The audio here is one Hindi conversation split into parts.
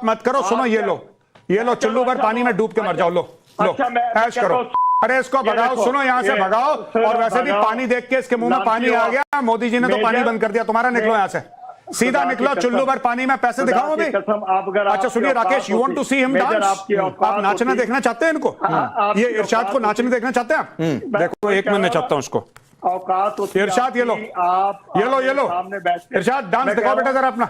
मत करो। सुनो, ये लो चुल्लू भर पानी में डूब के मर जाओ। लो ऐश करो। अरे इसको भगाओ। सुनो, यहाँ से भगाओ। और वैसे भी पानी देख के इसके मुंह में पानी आ गया। मोदी जी ने तो पानी बंद कर दिया तुम्हारा। निकलो यहाँ से, सीधा निकलो। चुल्लू भर पानी में पैसे दिखाओ अभी। अच्छा सुनिए Rakesh, you want to see him dance? आप नाचना देखना चाहते हैं इनको? ये इरशाद को नाचने देखना चाहते हैं? देखो 1 मिनट चाहता हूँ उसको। इरशाद ये लो इरशाद, डांस दिखाओ बेटा जरा अपना।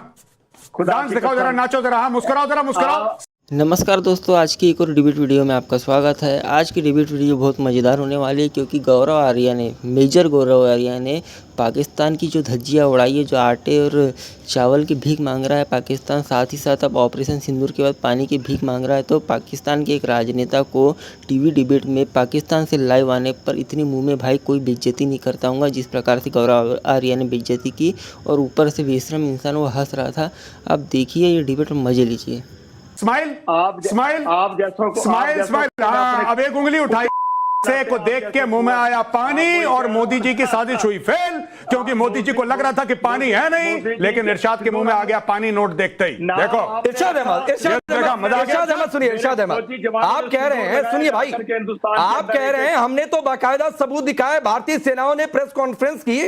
डांस दिखाओ जरा, नाचो जरा। हाँ मुस्कुराओ जरा, मुस्कुराओ। नमस्कार दोस्तों, आज की एक और डिबेट वीडियो में आपका स्वागत है। आज की डिबेट वीडियो बहुत मज़ेदार होने वाली है क्योंकि गौरव आर्या ने, मेजर गौरव आर्या ने पाकिस्तान की जो धज्जियाँ उड़ाई है, जो आटे और चावल की भीख मांग रहा है पाकिस्तान, साथ ही साथ अब ऑपरेशन सिंदूर के बाद पानी की भीख मांग रहा है। तो पाकिस्तान के एक राजनेता को टीवी डिबेट में पाकिस्तान से लाइव आने पर इतनी मुँह में भाई कोई बेइज्जती नहीं करता हूँगा जिस प्रकार से गौरव आर्या ने बेइज्जती की, और ऊपर से बेशरम इंसान वो हंस रहा था। अब देखिए ये डिबेट में मज़े लीजिए। स्माइल स्माइल आप जैसों को स्माइल। हाँ, अब एक उंगली उठाई से को देख के मुंह में आया पानी, और मोदी जी की साजिश हुई फेल, क्योंकि मोदी जी को लग रहा था कि पानी है नहीं, लेकिन इरशाद के मुंह में आ गया पानी नोट देखते ही। देखो इरशाद अहमद सुनिए, इरशाद अहमद आप कह रहे हैं, सुनिए भाई, आप कह रहे हैं हमने तो बाकायदा सबूत दिखाए, भारतीय सेनाओं ने प्रेस कॉन्फ्रेंस की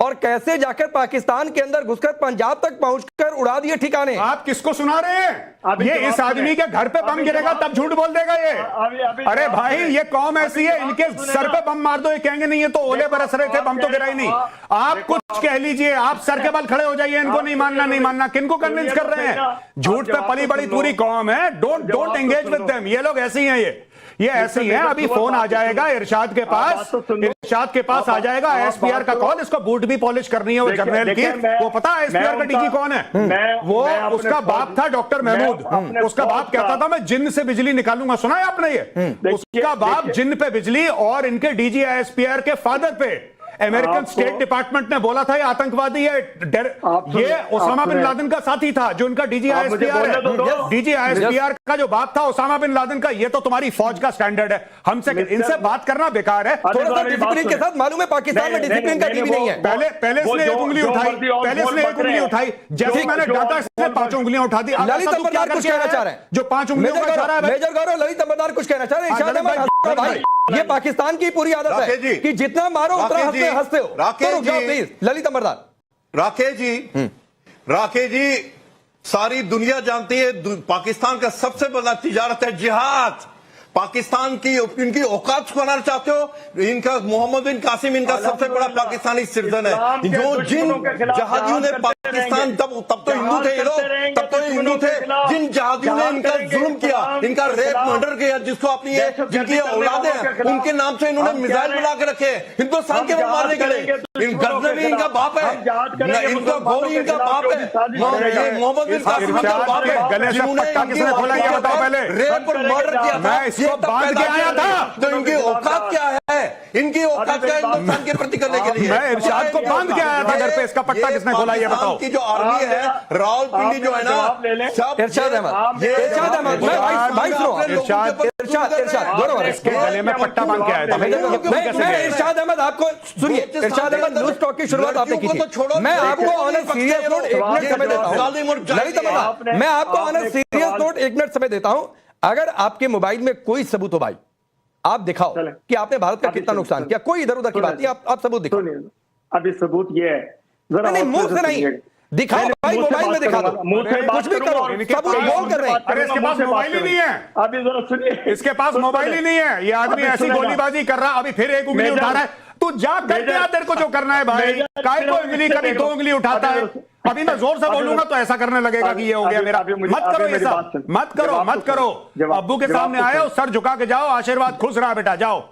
और कैसे जाकर पाकिस्तान के अंदर घुसकर पंजाब तक पहुंचकर उड़ा दिए ठिकाने। आप किसको सुना रहे हैं? ये इस आदमी के घर पे बम गिरेगा तब झूठ बोल देगा ये। अरे भाई ये कौम ऐसी है, इनके सर पे बम मार दो ये कहेंगे नहीं, ये तो ओले बरस रहे थे, बम तो गिरा ही नहीं। आप कुछ कह लीजिए, आप सर के बल खड़े हो जाइए। इनको नहीं मानना। किनको कन्विंस कर रहे हैं? झूठ पे पली बड़ी पूरी कौम है। Don't engage with them. ये लोग ऐसे ही हैं, ये ऐसे ही हैं। अभी फोन आ जाएगा इरशाद के पास आ जाएगा एसपीआर का कॉल। इसको बूट भी पॉलिश करनी है वो जर्नल की। वो पता है एसपीआर का डीजी कौन है? वो उसका बाप था डॉक्टर महमूद। उसका बाप कहता था मैं जिन्न से बिजली निकालूंगा। सुना है आपने ये? उसका बाप जिन्न पे बिजली, और इनके डीजी एसपीआर के फादर पे अमेरिकन स्टेट डिपार्टमेंट ने बोला था ये आतंकवादी है। ये ओसामा बिन लादेन का साथी था जो इनका डीजी आईएसपीआर है। डीजी आईएसपीआर का जो बाप था ओसामा बिन लादेन का। ये तो तुम्हारी फौज का स्टैंडर्ड है। हमसे इनसे बात करना बेकार है। थोड़ा सा डिसिप्लिन के साथ, मालूम है पाकिस्तान में डिसिप्लिन का भी नहीं है। पहले इसने एक उंगली उठाई, जैसे मैंने डाटा इसने 5 उंगलियां उठा दी। ललित अंबरदार कुछ कहना चाह रहे हैं, जो 5 उंगलियों का इशारा है। मेजर गौरव ललित अंबरदार कुछ कहना चाह रहे हैं। भाई ये पाकिस्तान की पूरी आदत है कि जितना मारो उतना हंसते हो। तो रुक जाओ प्लीज ललित अंबरदार। राकेश जी सारी दुनिया जानती है पाकिस्तान का सबसे बड़ा तिजारत है जिहाद। पाकिस्तान की इनकी औकात बनाना चाहते हो? इनका मोहम्मद बिन कासिम इनका सबसे बड़ा पाकिस्तानी सिटीजन है। जो जिन जहादियों ने पाकिस्तान तब तो हिंदू थे ये लोग, तब तो हिंदू थे। जिन जहादियों ने इनका जुल्म किया, इनका रेप मर्डर किया, जिसको अपनी जिनकी औलादे हैं उनके नाम से इन्होंने मिसाइल बना के रखे हिंदुस्तान के मारने के लिए। गजनवी इनका बाप है, इनका गौरी इनका बाप है, मोहम्मद बिन कासिम का बाप है, जिन्होंने रेप और मर्डर किया था। बांध के आया था। तो इनकी औकात क्या है? इनकी औकात क्या है हिंदुस्तान के प्रति करने के लिए? मैं इरशाद को बांध के आया था घर पे। इसका पट्टा किसने खोला ये बताओ? की जो आर्मी है रावलपिंडी जो है ना, इरशाद अहमद भाई सुनो, इरशाद इसके गले में पट्टा बांध के आया था। मैं इरशाद अहमद आपको सुनिए, इरशाद अहमद लूज टॉक की शुरुआत आपने की थी। मैं आपको on a serious note 1 minute समय देता हूं। ललित अंबरदार, मैं आपको on a serious note 1 minute समय देता हूं। अगर आपके मोबाइल में कोई सबूत हो भाई, आप दिखाओ कि आपने भारत का कितना नुकसान किया। कोई इधर उधर की बात नहीं, आप सबूत दिखाओ। अभी सबूत ये है, नहीं मुंह से नहीं, दिखाओ भाई, मोबाइल में दिखा दो, कुछ भी करो, सबूत बोल कर रहे हैं। अरे इसके पास मोबाइल ही नहीं है। अभी जरा सुनिए, इसके पास मोबाइल ही नहीं है। ये आदमी ऐसी गोलीबाजी कर रहा, अभी फिर एक उंगली उठा रहा है। तू जा करके आ, तेरे को जो करना है भाई। काय को उंगली कभी 2 उंगली उठाता है। अभी मैं जोर से बोलूंगा तो ऐसा करने लगेगा कि ये हो गया मेरा। मत करो ये सब, मत करो। अब्बू के सामने आए हो, सर झुका के जाओ, आशीर्वाद खुश रहा बेटा, जाओ।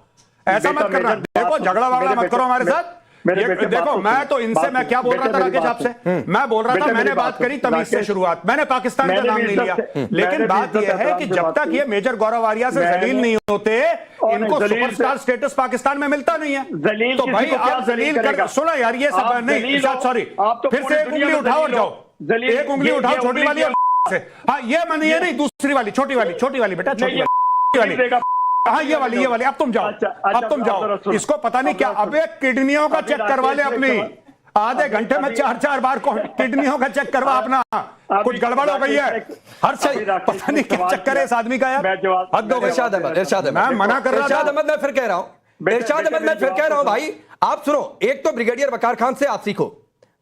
ऐसा मत करना। देखो झगड़ा वगड़ा मत करो हमारे साथ। देखो मैं तो इनसे मैं क्या बोल रहा था राकेश आपसे? मैं बोल रहा था, मैंने बात करी तमीज से शुरुआत, मैंने पाकिस्तान का नाम नहीं लिया। लेकिन बात यह है कि जब तक ये मेजर गौरव आर्या से जलील नहीं होते, इनको सुपरस्टार स्टेटस पाकिस्तान में मिलता नहीं है। तो भाई आप जलील कर, सुनो यार ये सब नहीं, सॉरी, फिर से एक उंगली उठाओ और जाओ। एक उंगली उठाओ, छोटी वाली से। हाँ ये मैंने ये नहीं, दूसरी वाली, छोटी वाली बेटा, छोटी वाली। हाँ ये वाली, अब तुम जाओ, अब तुम जाओ। इसको पता नहीं क्या, अबे किडनियों का चेक करवा ले अपनी, आधे घंटे में 4-4 बार किडनियों का चेक करवा अपना, कुछ गड़बड़ हो गई है। हर सही पता नहीं क्या चक्कर है इस आदमी का यार, हद हो गई। इरशाद अहमद मैं मना कर रहा था। इरशाद अहमद मैं फिर कह रहा हूं, इरशाद अहमद मैं फिर कह रहा हूं भाई, आप सुनो, एक तो ब्रिगेडियर वकार खान से आप सीखो।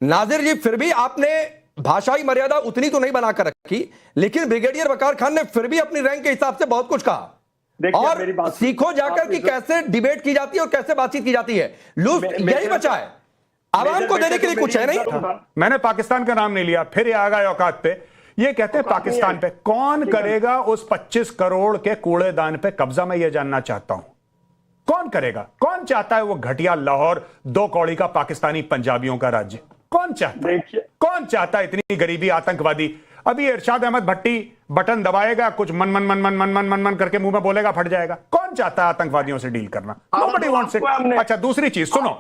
नाजिर जी फिर भी आपने भाषाई मर्यादा उतनी तो नहीं बनाकर रखी, लेकिन ब्रिगेडियर वकार खान ने फिर भी अपनी रैंक के हिसाब से बहुत कुछ कहा। और सीखो जाकर कि कैसे डिबेट की जाती है और कैसे बातचीत की जाती है। लूज यही बचा है, आवाम को देने के लिए कुछ है नहीं। मैंने पाकिस्तान का नाम नहीं लिया, फिर आ गए औकात पे। ये कहते हैं पाकिस्तान पे कौन करेगा उस 25 करोड़ के कूड़ेदान पे कब्जा, मैं ये जानना चाहता हूं। कौन करेगा? कौन चाहता है वो घटिया लाहौर 2 कौड़ी का पाकिस्तानी पंजाबियों का राज्य? कौन चाहता है? कौन चाहता है इतनी गरीबी, आतंकवादी? अभी इरशाद अहमद भट्टी बटन दबाएगा, कुछ मन मन मन मन मन मन मन मन करके मुंह में बोलेगा, फट जाएगा। कौन चाहता है आतंकवादियों से डील करना? Nobody wants it. अच्छा, दूसरी चीज सुनो,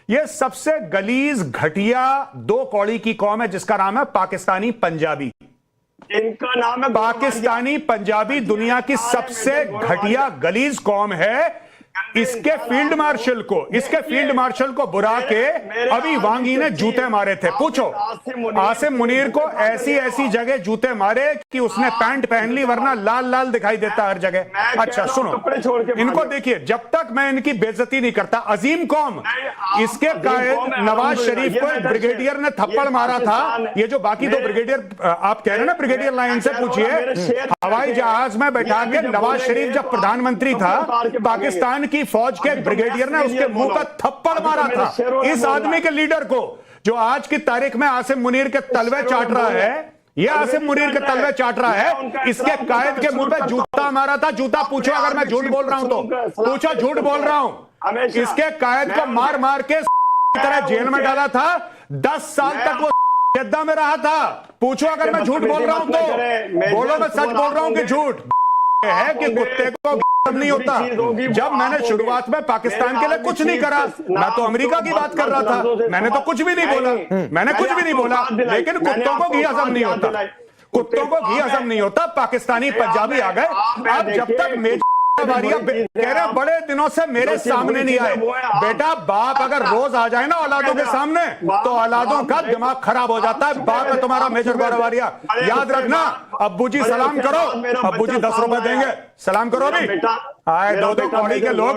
ये सबसे गलीज घटिया 2 कौड़ी की कौम है जिसका नाम है पाकिस्तानी पंजाबी। इनका नाम है पाकिस्तानी पंजाबी दुनिया की सबसे घटिया गलीज कौम है। इसके फील्ड मार्शल को बुरा के अभी वांगी ने जूते मारे थे। पूछो आसिम मुनीर को ऐसी जगह जूते मारे कि उसने पैंट पहन ली, वरना लाल लाल दिखाई देता हर जगह। अच्छा सुनो, इनको देखिए, जब तक मैं इनकी बेइज्जती नहीं करता, अजीम कौम, इसके कायद नवाज शरीफ को ब्रिगेडियर ने थप्पड़ मारा था। ये जो बाकी 2 ब्रिगेडियर आप कह रहे हैं ना, ब्रिगेडियर लाइन से पूछिए, हवाई जहाज में बैठा के नवाज शरीफ जब प्रधानमंत्री था, पाकिस्तान की फौज के ब्रिगेडियर ने उसके मुंह पर थप्पड़ मारा था। इस आदमी के लीडर को, जो आज की तारीख में आसिम मुनीर के तलवे चाट रहा है, ये आसिम मुनीर के तलवे चाट रहा है, इसके कायद के मुंह पे जूता मारा था। जूता पूछो अगर मैं झूठ बोल रहा हूं तो, पूछो झूठ बोल रहा हूं। इसके कायद को मार मार के तरह जेल में डाला था। 10 साल तक वो जद्दा में रहा था। पूछो अगर मैं झूठ बोल रहा हूं तो, बोलो मैं सच बोल रहा हूं कि झूठ है कि कुत्ते को नहीं होता। जब मैंने शुरुआत में पाकिस्तान के लिए कुछ नहीं करा, मैं तो अमेरिका की बात कर रहा था, मैंने तो कुछ भी नहीं बोला, लेकिन कुत्तों को घी हजम नहीं होता, पाकिस्तानी पंजाबी आ गए। अब जब तक कह रहे बड़े दिनों से मेरे सामने नहीं आए। बेटा, बाप अगर रोज आ जाए ना औलादों के सामने, तो औलादों का दिमाग खराब हो जाता है। बाप है तुम्हारा मेजर गौरवारिया, याद रखना। अब्बू जी सलाम करो, अब्बू जी 10 रुपए देंगे, सलाम करो। अभी आए 2-2 कौड़ी के लोग,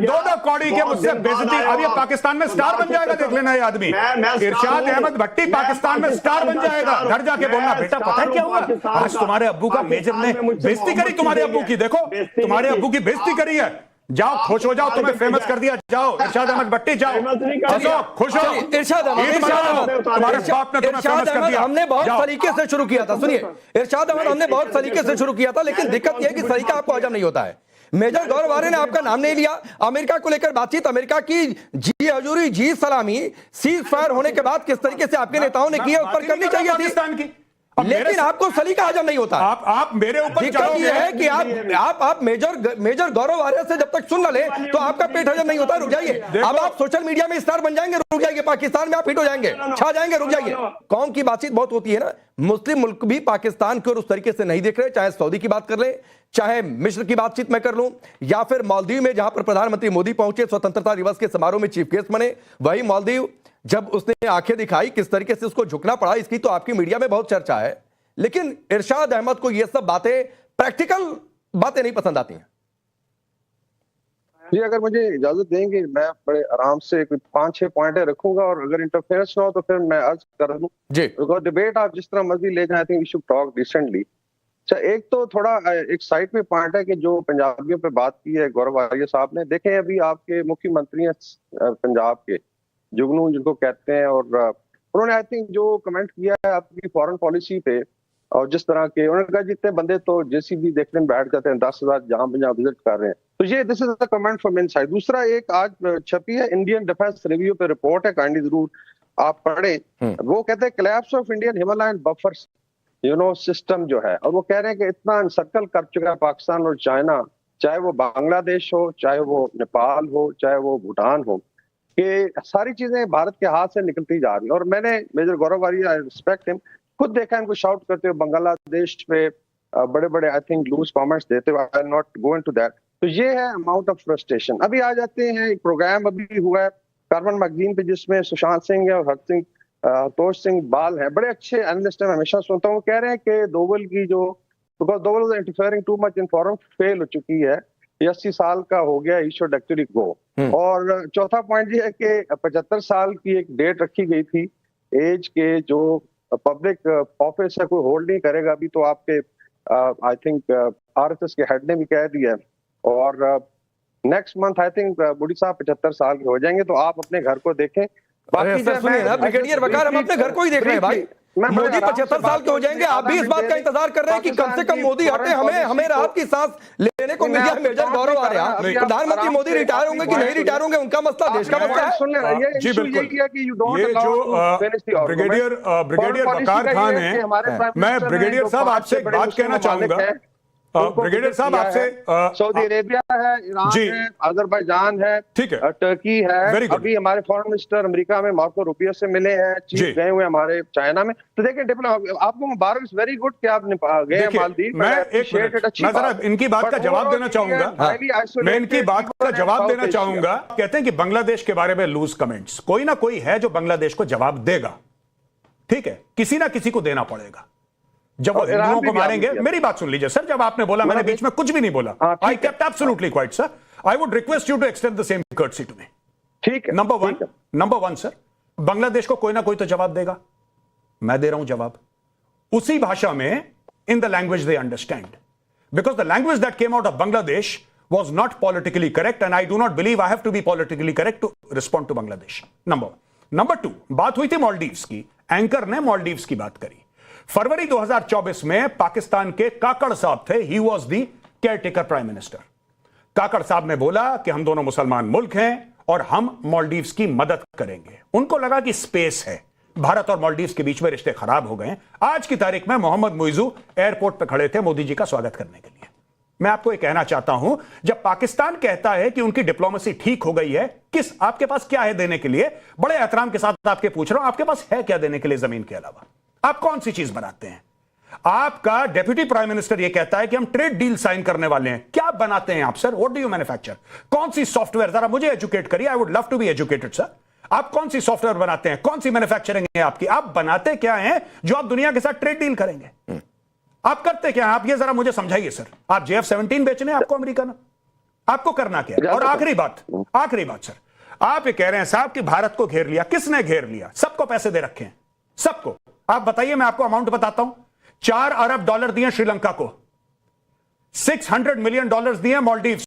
2-2 कौड़ी के मुझसे बेइज्जती। अब ये पाकिस्तान में स्टार बन जाएगा, देख लेना ये आदमी। इरशाद अहमद भट्टी पाकिस्तान में स्टार बन जाएगा। घर जाके बोलना, बेटा पता है क्या हुआ, आज तुम्हारे अब्बू का मेजर ने बेइज्जती करी, तुम्हारे अब्बू की, देखो तुम्हारे अब्बू की बेइज्जती करी है। जाओ खुश हो जाओ, तुम्हें फेमस कर दिया। जाओ इरशाद अहमद भट्टी, जाओ खुश हो। इरशाद तुम्हारे बाप ने तुम्हें फेमस कर दिया। हमने बहुत तरीके से शुरू किया था, सुनिए इरशाद अहमद, हमने बहुत तरीके से शुरू किया था, लेकिन दिक्कत यह है कि तरीका आपको हजम नहीं होता है। मेजर गौरव आर्य ने आपका नाम नहीं लिया। अमेरिका को लेकर बातचीत, अमेरिका की जी हजूरी, जी सलामी, सीज फायर होने के बाद किस तरीके से आपके नेताओं ने किया, उस पर करनी चाहिए थी, लेकिन आपको सलीका हजम नहीं होता। आप मेरे ऊपर दिक्कत यह है कि आप मेजर गौरव आर्य से जब तक सुन न ले तो आपका पेट हजम नहीं होता। रुक जाइए, अब आप सोशल मीडिया में स्टार बन जाएंगे, रुक जाइए, पाकिस्तान में आप हिट हो जाएंगे, छा जाएंगे, रुक जाइए। कौम की बातचीत बहुत होती है ना, मुस्लिम मुल्क भी पाकिस्तान की ओर उस तरीके से नहीं देख रहे, चाहे सऊदी की बात कर ले, चाहे मिस्र की बातचीत मैं कर लूं, या फिर मालदीव में जहां पर प्रधानमंत्री मोदी पहुंचे, स्वतंत्रता दिवस के समारोह में चीफ गेस्ट बने, वही मालदीव जब उसने आंखें दिखाई, किस तरीके से उसको झुकना पड़ा, इसकी तो आपकी मीडिया में बहुत चर्चा है। लेकिन इरशाद अहमद को ये सब बातें, प्रैक्टिकल बातें नहीं पसंद आती हैं। जी, अगर मुझे इजाजत देंगे, मैं बड़े आराम से 5-6 पॉइंट रखूंगा, और अगर इंटरफेरेंस ना हो तो फिर मैं अर्ज कर दूं जी। डिबेट आप जिस तरह मर्जी ले जाए, I think we should talk decently. अच्छा, एक तो थोड़ा एक साइड में पॉइंट है कि जो पंजाबियों पे बात की है गौरव आर्य साहब ने, देखें अभी आपके मुख्यमंत्री हैं पंजाब के, जुगनू जिनको कहते हैं, और उन्होंने आई थिंक जो कमेंट किया है आपकी फॉरेन पॉलिसी पे, और जिस तरह के उन्होंने कहा जितने बंदे तो जेसीबी देखने में बैठ जाते हैं, 10,000 जहां जहां विजिट कर रहे हैं, तो ये this is the comment from inside. दूसरा, एक आज छपी है इंडियन डिफेंस रिव्यू पे रिपोर्ट है, काइंडली जरूर आप पढ़ें। वो कहते हैं collapse of Indian Himalayan buffer system जो है, और वो कह रहे हैं कि इतना अनसर्कल कर चुका है पाकिस्तान और चाइना, चाहे वो बांग्लादेश हो, चाहे वो नेपाल हो, चाहे वो भूटान हो, कि सारी चीजें भारत के हाथ से निकलती जा रही है। और मैंने major Gaurav Arya, I respect him, खुद देखा इनको शाउट करते हुए बांग्लादेश पे बड़े बड़े आई थिंक लूज कमेंट्स देते हुए, आई नॉट गो इनटू दैट। तो ये है अमाउंट ऑफ फ्रस्ट्रेशन। अभी आ जाते हैं, एक प्रोग्राम अभी हुआ है कार्बन मैगजीन पे, जिसमें सुशांत सिंह है और हरतोष सिंह बाल है, बड़े अच्छे एनालिस्ट हैं, मैं हमेशा सुनता हूँ। वो कह रहे हैं कि दोवल की जो, because Doval is interfering too much in forum, fail हो चुकी है, 80 साल का हो गया, ही शुड एक्चुअली गो। और चौथा पॉइंट ये है कि 75 साल की एक डेट रखी गई थी एज के, जो पब्लिक ऑफिस है कोई होल्ड नहीं करेगा अभी, तो आपके आई थिंक आरएसएस के हेड ने भी कह दिया है। और नेक्स्ट मंथ आई थिंक बुढ़ी साहब 75 साल के हो जाएंगे, तो आप अपने घर को देखें। बाकी सुनिए ना ब्रिगेडियर वकार, हम अपने घर को ही देख रहे हैं भाई। मोदी 75 साल के हो जाएंगे, आप भी इस बात का इंतजार कर रहे हैं कि कम से कम मोदी हटे, हमें राहत की सांस लेने को मिल जाए। मेजर गौरव आ रहा है, प्रधानमंत्री मोदी रिटायर होंगे कि नहीं रिटायर होंगे, उनका मसला, देश का मसला है। जी बिल्कुल। ये जो ब्रिगेडियर वकार खान है, मैं ब्रिगेडियर साहब आपसे एक बात कहना चाहूंगा। ब्रिगेडियर साहब आपसे, सऊदी अरेबिया है, ईरान है, अजरबैजान है, ठीक है, टर्की है, अभी हमारे फॉरेन मिनिस्टर अमेरिका में मार्को रूबियो से मिले हैं, चीफ गए हुए हमारे चाइना में। तो देखिए आपको मुबारक, इज वेरी गुड कि आप गए मालदीव। मैं जरा इनकी बात का जवाब देना चाहूंगा, मैं इनकी बात का जवाब देना चाहूंगा। कहते हैं कि बांग्लादेश के बारे में लूज कमेंट्स, कोई ना कोई है जो बांग्लादेश को जवाब देगा, ठीक है, किसी ना किसी को देना पड़ेगा। जब वो हिंदुओं को मारेंगे, मेरी बात सुन लीजिए सर, जब आपने बोला, मैंने बीच में कुछ भी नहीं बोला, I kept absolutely quite sir. I would request you to extend the same courtesy to me. ठीक है। नंबर वन सर, बांग्लादेश को कोई ना कोई तो जवाब देगा, मैं दे रहा हूं जवाब उसी भाषा में, in the language they understand, because the language that came out of Bangladesh was not politically correct, and I do not believe I have to be politically correct to respond to Bangladesh. Number two, बात हुई थी मालदीव्स की, एंकर ने मालदीव्स की बात करी। फरवरी 2024 में पाकिस्तान के काकड़ साहब थे, he was the caretaker prime minister. Kakar साहब ने बोला कि हम दोनों मुसलमान मुल्क हैं और हम मालदीव्स की मदद करेंगे। उनको लगा कि स्पेस है, भारत और मालदीव्स के बीच में रिश्ते खराब हो गए। आज की तारीख में मोहम्मद मुइजू एयरपोर्ट पर खड़े थे मोदी जी का स्वागत करने के लिए। मैं आपको यह कहना चाहता हूं, जब पाकिस्तान कहता है कि उनकी डिप्लोमेसी ठीक हो गई है, किस आपके पास क्या है देने के लिए? बड़े एहतराम के साथ आपके पूछ रहा हूं, आपके पास है क्या देने के लिए जमीन के अलावा? आप कौन सी चीज बनाते हैं? आपका डेप्यूटी प्राइम मिनिस्टर यह कहता है कि हम ट्रेड डील साइन करने वाले हैं। क्या बनाते हैं आप sir? What do you manufacture? कौन सी सॉफ्टवेयर? जरा मुझे एजुकेट करिए, I would love to be educated sir. आप कौन सी सॉफ्टवेयर बनाते हैं? कौन सी मैन्युफैक्चरिंग है आपकी? आप बनाते क्या हैं जो आप दुनिया के साथ ट्रेड डील करेंगे? आप करते क्या? आप ये जरा मुझे समझाइए सर। आप JF-17 बेचने आपको अमेरिका ने, आपको करना क्या है? और आखिरी बात सर, आप ये कह रहे हैं साहब कि भारत को घेर लिया। किसने घेर लिया? सबको पैसे दे रखे हैं, सबको। आप बताइए, मैं आपको अमाउंट बताता हूं। $4 अरब दिए श्रीलंका को, $600 मिलियन दिए मालदीव्स